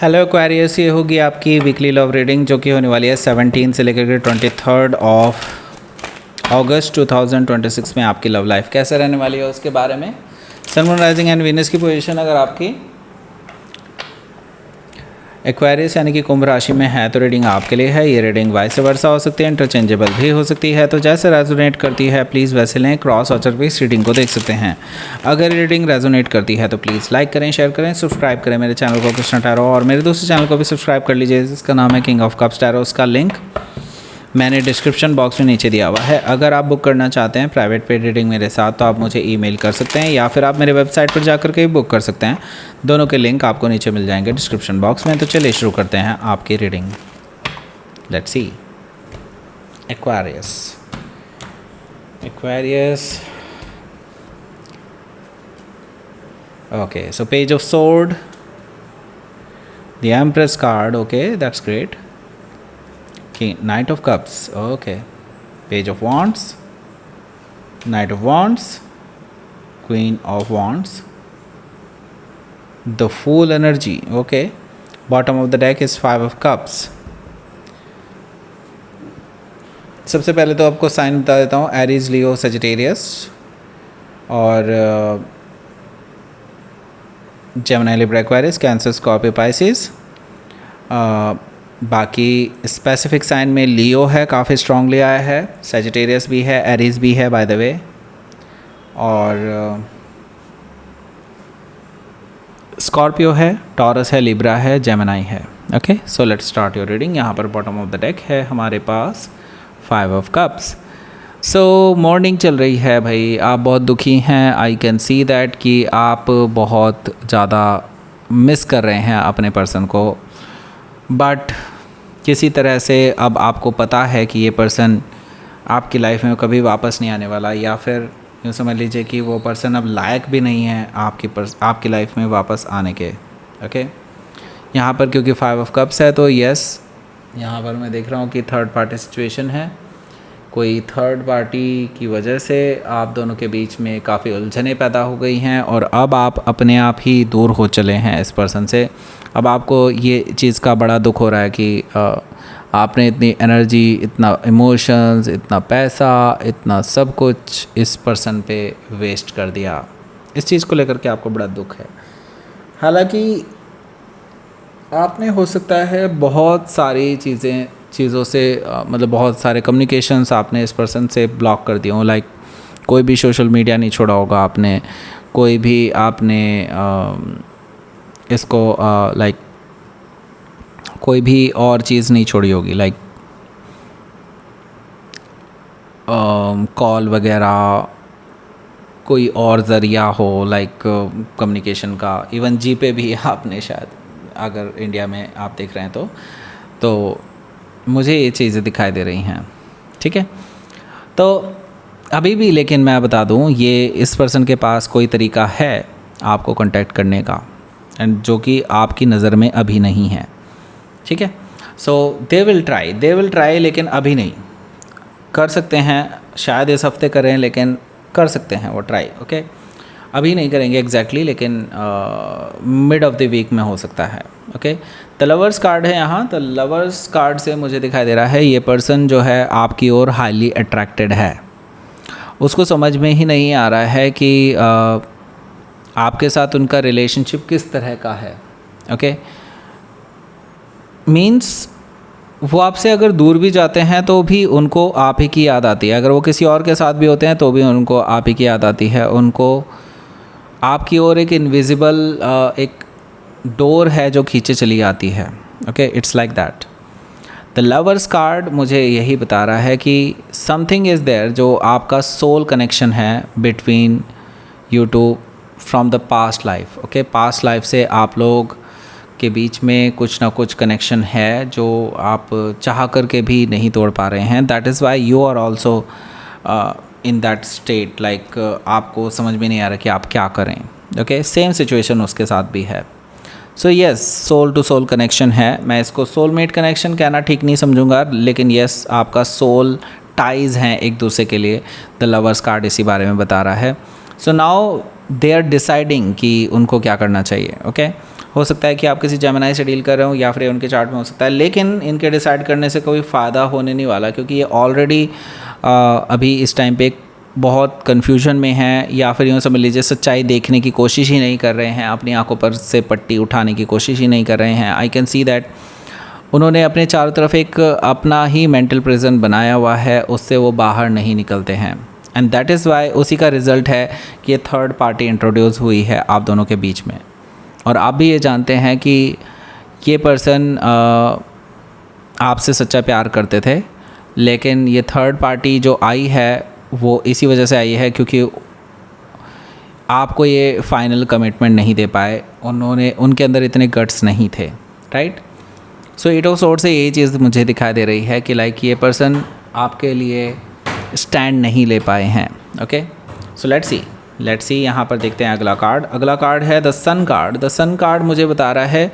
Hello Aquarius, ये होगी आपकी वीकली लव रीडिंग जो कि होने वाली है 17 से लेकर के 23 ऑफ अगस्त 2026 में। आपकी लव लाइफ कैसे रहने वाली है उसके बारे में। सन, मून, राइजिंग एंड वीनस की पोजीशन अगर आपकी एक्वेरियस यानी कि कुंभ राशि में है तो रीडिंग आपके लिए है। ये रीडिंग वाइस वर्सा हो सकती है, इंटरचेंजेबल भी हो सकती है, तो जैसे रेजोनेट करती है प्लीज़ वैसे लें। क्रॉस और इस रीडिंग को देख सकते हैं। अगर रीडिंग रेजोनेट करती है तो प्लीज़ लाइक करें, शेयर करें, सब्सक्राइब करें मेरे चैनल को कृष्णा टैरो, और मेरे दूसरे चैनल को भी सब्सक्राइब कर लीजिए जिसका नाम है किंग ऑफ कप्स टैरो। उसका लिंक मैंने डिस्क्रिप्शन बॉक्स में नीचे दिया हुआ है। अगर आप बुक करना चाहते हैं प्राइवेट पेड रीडिंग मेरे साथ तो आप मुझे ईमेल कर सकते हैं या फिर आप मेरे वेबसाइट पर जाकर के बुक कर सकते हैं। दोनों के लिंक आपको नीचे मिल जाएंगे डिस्क्रिप्शन बॉक्स में। तो चलिए शुरू करते हैं आपकी reading. Let's see Aquarius. Okay, so page of sword, the empress card, okay that's great. Knight of Cups, okay. Page of Wands, Knight of Wands, Queen of Wands, the Fool energy, okay. Bottom of the deck is Five of Cups. सबसे पहले तो आपको sign बता देता हूँ, Aries, लियो, Sagittarius और Gemini, Libra, Aquarius, cancer, Scorpio, Pisces. बाकी specific sign में लियो है, काफ़ी स्ट्रांगली आया है, सजिटेरियस भी है, एरीज भी है बाय द वे, और स्कॉर्पियो है, टॉरस है, लिब्रा है, जेमिनी है। Okay, so let's start your reading. यहाँ पर बॉटम ऑफ द डेक है हमारे पास five of cups. So morning चल रही है भाई, आप बहुत दुखी हैं। आई कैन सी दैट कि आप बहुत ज़्यादा मिस कर रहे हैं अपने पर्सन को, बट किसी तरह से अब आपको पता है कि ये पर्सन आपकी लाइफ में कभी वापस नहीं आने वाला, या फिर यूँ समझ लीजिए कि वो पर्सन अब लायक भी नहीं है आपकी लाइफ में वापस आने के। ओके, यहाँ पर क्योंकि फाइव ऑफ कप्स है तो यस, यहाँ पर मैं देख रहा हूँ कि थर्ड पार्टी सिचुएशन है। कोई थर्ड पार्टी की वजह से आप दोनों के बीच में काफ़ी उलझनें पैदा हो गई हैं और अब आप अपने आप ही दूर हो चले हैं इस पर्सन से। अब आपको ये चीज़ का बड़ा दुख हो रहा है कि आपने इतनी एनर्जी, इतना इमोशंस, इतना पैसा, इतना सब कुछ इस पर्सन पे वेस्ट कर दिया। इस चीज़ को लेकर के आपको बड़ा दुख है। हालांकि आपने हो सकता है बहुत सारी चीज़ों से मतलब बहुत सारे कम्युनिकेशंस आपने इस पर्सन से ब्लॉक कर दिए हों। लाइक कोई भी सोशल मीडिया नहीं छोड़ा होगा आपने, कोई भी आपने इसको लाइक कोई भी और चीज़ नहीं छोड़ी होगी, लाइक कॉल वगैरह, कोई और ज़रिया हो लाइक कम्युनिकेशन का। इवन जी पे भी आपने शायद, अगर इंडिया में आप देख रहे हैं तो मुझे ये चीज़ें दिखाई दे रही हैं। ठीक है, तो अभी भी लेकिन मैं बता दूं, ये इस पर्सन के पास कोई तरीका है आपको कांटेक्ट करने का, एंड जो कि आपकी नज़र में अभी नहीं है। ठीक है, सो दे विल ट्राई, लेकिन अभी नहीं कर सकते हैं। शायद इस हफ्ते करें, लेकिन कर सकते हैं वो ट्राई। ओके, अभी नहीं करेंगे एग्जैक्टली, लेकिन मिड ऑफ द वीक में हो सकता है। ओके, द लवर्स कार्ड है यहाँ। द लवर्स कार्ड से मुझे दिखाई दे रहा है ये पर्सन जो है आपकी ओर हाईली अट्रैक्टेड है। उसको समझ में ही नहीं आ रहा है कि आपके साथ उनका रिलेशनशिप किस तरह का है। ओके, मीन्स वो आपसे अगर दूर भी जाते हैं तो भी उनको आप ही की याद आती है। अगर वो किसी और के साथ भी होते हैं तो भी उनको आप ही की याद आती है। उनको आपकी ओर एक इनविजिबल एक डोर है जो खींचे चली आती है। Okay, it's like that. The lovers card मुझे यही बता रहा है कि समथिंग इज़ देयर, जो आपका सोल कनेक्शन है between you two from the past life. Okay, past life से आप लोग के बीच में कुछ ना कुछ कनेक्शन है जो आप चाह करके भी नहीं तोड़ पा रहे हैं। That is why you are also in that state, like आपको समझ में नहीं आ रहा कि आप क्या करें। ओके, सेम सिचुएशन उसके साथ भी है। So yes, soul to soul connection है। मैं इसको सोलमेट कनेक्शन कहना ठीक नहीं समझूंगा, लेकिन येस, आपका सोल टाइज़ हैं एक दूसरे के लिए। द लवर्स कार्ड इसी बारे में बता रहा है। So now they are deciding कि उनको क्या करना चाहिए। ओके, हो सकता है कि आप किसी जेमिनी से डील कर रहे हो या फिर उनके चार्ट में हो सकता है, लेकिन इनके डिसाइड करने से कोई फ़ायदा होने नहीं वाला, क्योंकि ये ऑलरेडी अभी इस टाइम पे बहुत कन्फ्यूजन में हैं, या फिर यूँ समझ लीजिए सच्चाई देखने की कोशिश ही नहीं कर रहे हैं, अपनी आंखों पर से पट्टी उठाने की कोशिश ही नहीं कर रहे हैं। आई कैन सी दैट उन्होंने अपने चारों तरफ एक अपना ही मेंटल प्रिजन बनाया हुआ है, उससे वो बाहर नहीं निकलते हैं। एंड दैट इज़ वाई उसी का रिज़ल्ट है कि ये थर्ड पार्टी इंट्रोड्यूस हुई है आप दोनों के बीच में। और आप भी ये जानते हैं कि ये पर्सन आपसे सच्चा प्यार करते थे, लेकिन ये थर्ड पार्टी जो आई है वो इसी वजह से आई है क्योंकि आपको ये फाइनल कमिटमेंट नहीं दे पाए, उनके अंदर इतने गट्स नहीं थे, right. So eight of sword से यही चीज़ मुझे दिखाई दे रही है कि लाइक ये पर्सन आपके लिए स्टैंड नहीं ले पाए हैं। ओके, सो लेट्स सी यहाँ पर देखते हैं अगला कार्ड है the sun card. The sun card मुझे बता रहा है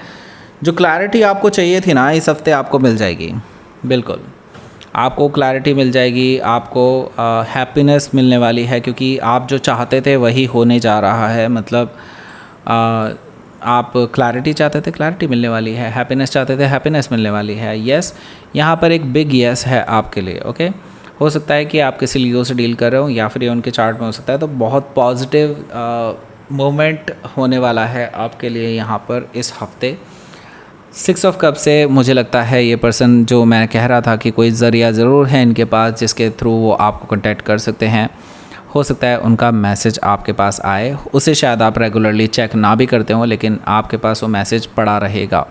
जो क्लैरिटी आपको चाहिए थी ना, इस हफ्ते आपको मिल जाएगी। बिल्कुल आपको क्लैरिटी मिल जाएगी, आपको हैप्पीनेस मिलने वाली है, क्योंकि आप जो चाहते थे वही होने जा रहा है। मतलब आप क्लैरिटी चाहते थे, क्लैरिटी मिलने वाली है, हैप्पीनेस चाहते थे, हैप्पीनेस मिलने वाली है। यस, यहाँ पर एक बिग यस है आपके लिए। ओके, हो सकता है कि आप किसी लियो से डील कर रहे हो या फिर ये उनके चार्ट में हो सकता है, तो बहुत पॉजिटिव मोमेंट होने वाला है आपके लिए यहाँ पर इस हफ्ते। 6 ऑफ कप से मुझे लगता है ये पर्सन जो मैं कह रहा था कि कोई ज़रिया ज़रूर है इनके पास जिसके थ्रू वो आपको कांटेक्ट कर सकते हैं। हो सकता है उनका मैसेज आपके पास आए, उसे शायद आप रेगुलरली चेक ना भी करते हो, लेकिन आपके पास वो मैसेज पड़ा रहेगा,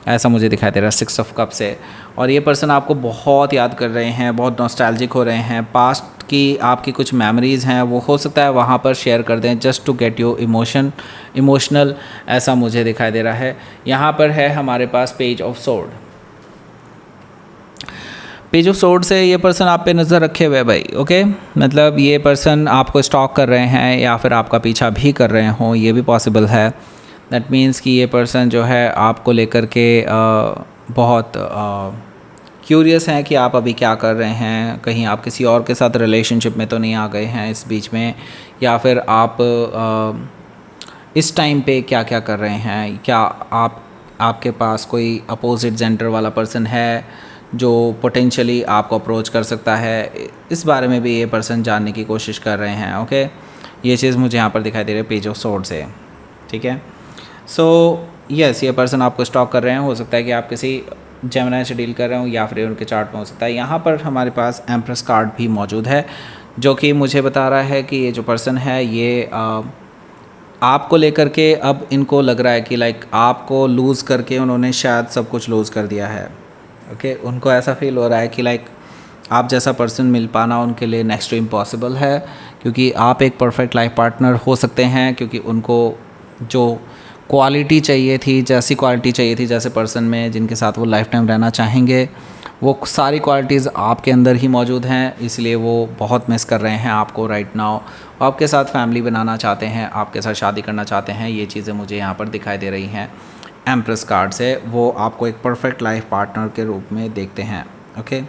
ऐसा मुझे दिखाई दे रहा है 6 ऑफ कप से। और ये पर्सन आपको बहुत याद कर रहे हैं, बहुत नॉस्टैल्जिक हो रहे हैं, पास्ट की आपकी कुछ मेमोरीज़ हैं वो हो सकता है वहाँ पर शेयर कर दें just to get you emotional, ऐसा मुझे दिखाई दे रहा है। यहाँ पर है हमारे पास page of sword. Page of sword से ये पर्सन आप पे नज़र रखे हुए भाई। ओके, मतलब ये पर्सन आपको स्टॉक कर रहे हैं या फिर आपका पीछा भी कर रहे हों, ये भी पॉसिबल है। दैट मीन्स कि ये पर्सन जो है आपको लेकर के बहुत क्यूरियस हैं कि आप अभी क्या कर रहे हैं, कहीं आप किसी और के साथ रिलेशनशिप में तो नहीं आ गए हैं इस बीच में, या फिर आप इस टाइम पे क्या क्या कर रहे हैं, क्या आपके पास कोई अपोजिट जेंडर वाला पर्सन है जो पोटेंशियली आपको अप्रोच कर सकता है, इस बारे में भी ये पर्सन जानने की कोशिश कर रहे हैं। ओके, ये चीज़ मुझे यहाँ पर दिखाई दे रही है पेज ऑफ सोर्ड से। ठीक है, सो यस, ये पर्सन आपको स्टॉक कर रहे हैं। हो सकता है कि आप किसी जेमिनी से डील कर रहे हो या फिर उनके चार्ट में हो सकता है। यहाँ पर हमारे पास एम्प्रेस कार्ड भी मौजूद है जो कि मुझे बता रहा है कि ये जो पर्सन है ये आपको लेकर के अब इनको लग रहा है कि लाइक आपको लूज़ करके उन्होंने शायद सब कुछ लूज़ कर दिया है। ओके, उनको ऐसा फील हो रहा है कि लाइक आप जैसा पर्सन मिल पाना उनके लिए नेक्स्ट टू इम्पॉसिबल है, क्योंकि आप एक परफेक्ट लाइफ पार्टनर हो सकते हैं, क्योंकि उनको जो क्वालिटी चाहिए थी, जैसी क्वालिटी चाहिए थी जैसे पर्सन में जिनके साथ वो लाइफ टाइम रहना चाहेंगे, वो सारी क्वालिटीज़ आपके अंदर ही मौजूद हैं, इसलिए वो बहुत मिस कर रहे हैं आपको राइट नाउ। आपके साथ फैमिली बनाना चाहते हैं, आपके साथ शादी करना चाहते हैं, ये चीज़ें मुझे यहाँ पर दिखाई दे रही हैं एम्प्रेस कार्ड से। वो आपको एक परफेक्ट लाइफ पार्टनर के रूप में देखते हैं। ओके,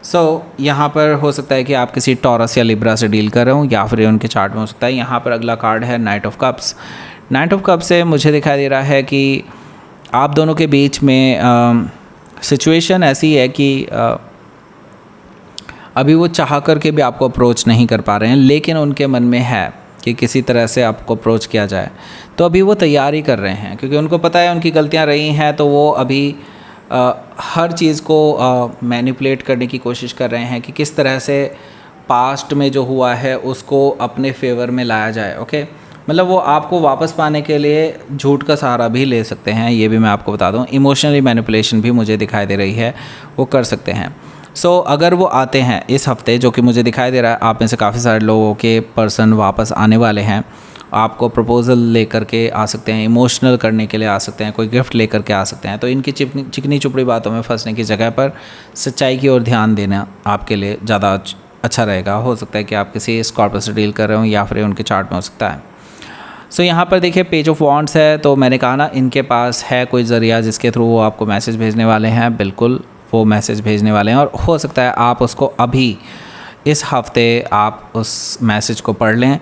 सो यहाँ पर हो सकता है कि आप किसी टॉरस या लिब्रा से डील कर रहे हो या फिर उनके चार्ट में हो सकता है। यहाँ पर अगला कार्ड है night of cups. Night of cup से मुझे दिखाई दे रहा है कि आप दोनों के बीच में सिचुएशन ऐसी है कि अभी वो चाह करके भी आपको अप्रोच नहीं कर पा रहे हैं, लेकिन उनके मन में है कि किसी तरह से आपको अप्रोच किया जाए, तो अभी वो तैयारी कर रहे हैं, क्योंकि उनको पता है उनकी गलतियां रही हैं, तो वो अभी हर चीज़ को मैनिपुलेट करने की कोशिश कर रहे हैं कि किस तरह से पास्ट में जो हुआ है उसको अपने फेवर में लाया जाए। ओके, मतलब वो आपको वापस पाने के लिए झूठ का सहारा भी ले सकते हैं, ये भी मैं आपको बता दूं। इमोशनली मैनिपुलेशन भी मुझे दिखाई दे रही है, वो कर सकते हैं। सो अगर वो आते हैं इस हफ्ते, जो कि मुझे दिखाई दे रहा है आप में से काफ़ी सारे लोगों के पर्सन वापस आने वाले हैं, आपको प्रपोज़ल लेकर के आ सकते हैं, इमोशनल करने के लिए आ सकते हैं, कोई गिफ्ट लेकर के आ सकते हैं। तो इनकी चिकनी चुपड़ी बातों में फंसने की जगह पर सच्चाई की ओर ध्यान देना आपके लिए ज़्यादा अच्छा रहेगा। हो सकता है कि आप किसी स्कॉर्पियो से डील कर रहे हो या फिर उनके चार्ट में हो सकता है। सो यहाँ पर देखिए पेज ऑफ वॉन्ड्स है, तो मैंने कहा ना इनके पास है कोई ज़रिया जिसके थ्रू वो आपको मैसेज भेजने वाले हैं। बिल्कुल वो मैसेज भेजने वाले हैं, और हो सकता है आप उसको अभी इस हफ्ते आप उस मैसेज को पढ़ लें।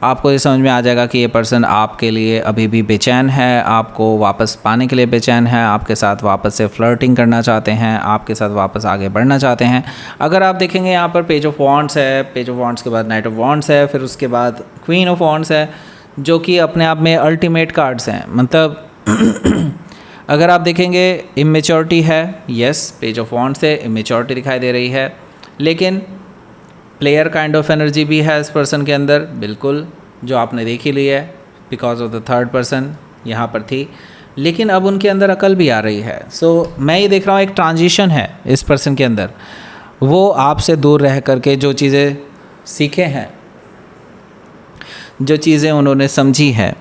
आपको ये समझ में आ जाएगा कि ये पर्सन आपके लिए अभी भी बेचैन है, आपको वापस पाने के लिए बेचैन है, आपके साथ वापस से फ्लर्टिंग करना चाहते हैं, आपके साथ वापस आगे बढ़ना चाहते हैं। अगर आप देखेंगे यहाँ पर पेज ऑफ वॉन्ड्स है, पेज ऑफ वॉन्ड्स के बाद नाइट ऑफ वॉन्ड्स है, फिर उसके बाद क्वीन ऑफ वॉन्ड्स है, जो कि अपने आप में अल्टीमेट कार्ड्स हैं। मतलब अगर आप देखेंगे इमेच्योरिटी है, यस, पेज ऑफ वॉन्ड्स से इमेच्योरिटी दिखाई दे रही है, लेकिन प्लेयर काइंड ऑफ एनर्जी भी है इस पर्सन के अंदर, बिल्कुल, जो आपने देख ही ली है, because of the third person यहाँ पर थी, लेकिन अब उनके अंदर अकल भी आ रही है। सो मैं ये देख रहा हूँ एक ट्रांजिशन है इस पर्सन के अंदर। वो आपसे दूर रह करके जो चीज़ें सीखे हैं, जो चीज़ें उन्होंने समझी है,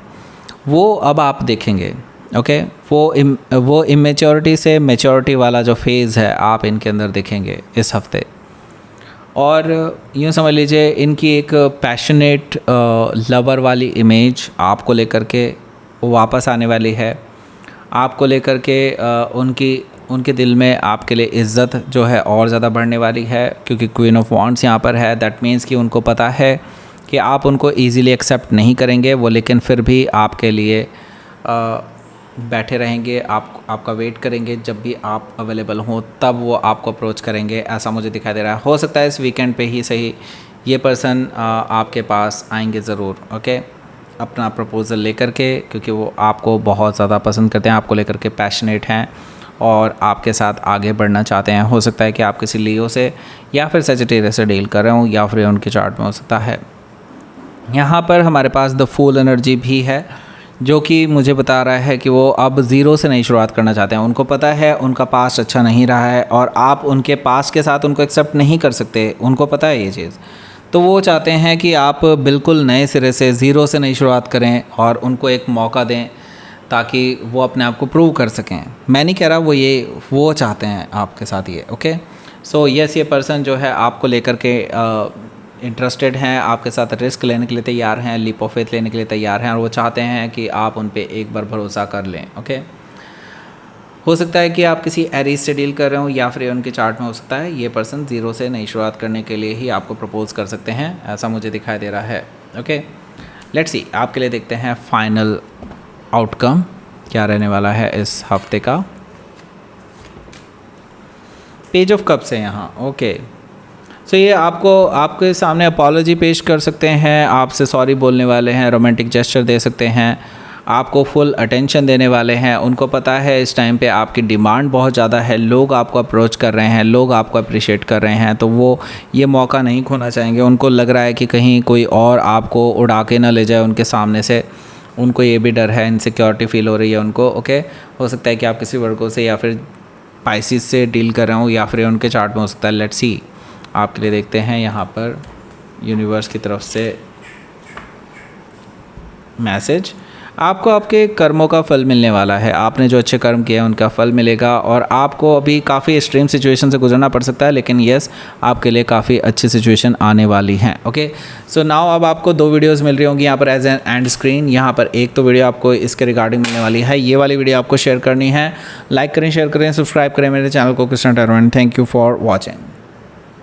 वो अब आप देखेंगे। ओके, वो इमेच्योरिटी से मैच्योरिटी वाला जो फेज़ है आप इनके अंदर देखेंगे इस हफ्ते। और यूँ समझ लीजिए इनकी एक पैशनेट लवर वाली इमेज आपको लेकर के वापस आने वाली है। आपको लेकर के उनके दिल में आपके लिए इज़्ज़त जो है और ज़्यादा बढ़ने वाली है, क्योंकि क्वीन ऑफ वॉन्ड्स यहाँ पर है। दैट मीन्स कि उनको पता है कि आप उनको ईज़िली एक्सेप्ट नहीं करेंगे वो, लेकिन फिर भी आपके लिए बैठे रहेंगे, आपका वेट करेंगे। जब भी आप अवेलेबल हों तब वो आपको अप्रोच करेंगे, ऐसा मुझे दिखाई दे रहा है। हो सकता है इस वीकेंड पे ही सही ये पर्सन आपके पास आएंगे ज़रूर, ओके, अपना प्रपोज़ल लेकर के, क्योंकि वो आपको बहुत ज़्यादा पसंद करते हैं, आपको लेकर के पैशनेट हैं और आपके साथ आगे बढ़ना चाहते हैं। हो सकता है कि आप किसी लियो से या फिर सजिटेरियस से डील कर रहे हों, या फिर उनके चार्ट में हो सकता है। यहाँ पर हमारे पास द फूल एनर्जी भी है, जो कि मुझे बता रहा है कि वो अब ज़ीरो से नई शुरुआत करना चाहते हैं। उनको पता है उनका पास्ट अच्छा नहीं रहा है और आप उनके पास्ट के साथ उनको एक्सेप्ट नहीं कर सकते, उनको पता है ये चीज़। तो वो चाहते हैं कि आप बिल्कुल नए सिरे से ज़ीरो से नई शुरुआत करें और उनको एक मौका दें ताकि वो अपने आप को प्रूव कर सकें। मैं नहीं कह रहा, वो चाहते हैं आपके साथ ये, ओके। सो यस, ये पर्सन जो है आपको लेकर के इंटरेस्टेड हैं, आपके साथ रिस्क लेने के लिए तैयार हैं, लीप ऑफ फेथ लेने के लिए तैयार हैं, और वो चाहते हैं कि आप उन पे एक बार भरोसा कर लें, ओके। हो सकता है कि आप किसी एरीज से डील कर रहे हो, या फिर उनके चार्ट में हो सकता है ये पर्सन ज़ीरो से नई शुरुआत करने के लिए ही आपको प्रपोज़ कर सकते हैं, ऐसा मुझे दिखाई दे रहा है, ओके। लेट्स सी, आपके लिए देखते हैं फाइनल आउटकम क्या रहने वाला है इस हफ्ते का। पेज ऑफ कप्स है यहाँ, ओके। सो ये आपके सामने अपॉलॉजी पेश कर सकते हैं, आपसे सॉरी बोलने वाले हैं, रोमांटिक जेस्चर दे सकते हैं, आपको फुल अटेंशन देने वाले हैं। उनको पता है इस टाइम पे आपकी डिमांड बहुत ज़्यादा है, लोग आपको अप्रोच कर रहे हैं, लोग आपको अप्रिशिएट कर रहे हैं, तो वो ये मौका नहीं खोना चाहेंगे। उनको लग रहा है कि कहीं कोई और आपको उड़ा के ना ले जाए उनके सामने से, उनको ये भी डर है, इनसिक्योरिटी फील हो रही है उनको, ओके। हो सकता है कि आप किसी वर्गों से या फिर पाइसिस से डील कर रहे हो, या फिर उनके चार्ट में हो सकता है। लेट्स सी, आपके लिए देखते हैं यहाँ पर यूनिवर्स की तरफ से मैसेज। आपको आपके कर्मों का फल मिलने वाला है, आपने जो अच्छे कर्म किए हैं उनका फल मिलेगा, और आपको अभी काफ़ी एक्सट्रीम सिचुएशन से गुजरना पड़ सकता है, लेकिन यस, आपके लिए काफ़ी अच्छी सिचुएशन आने वाली हैं, ओके। सो नाउ अब आपको 2 वीडियोस मिल रही होंगी यहाँ पर एज एन एंड स्क्रीन। यहाँ पर एक तो वीडियो आपको इसके रिगार्डिंग मिलने वाली है, ये वाली वीडियो आपको शेयर करनी है। लाइक करें, शेयर करें, सब्सक्राइब करें मेरे चैनल को कृष्णा टैरोइड। Thank you for watching.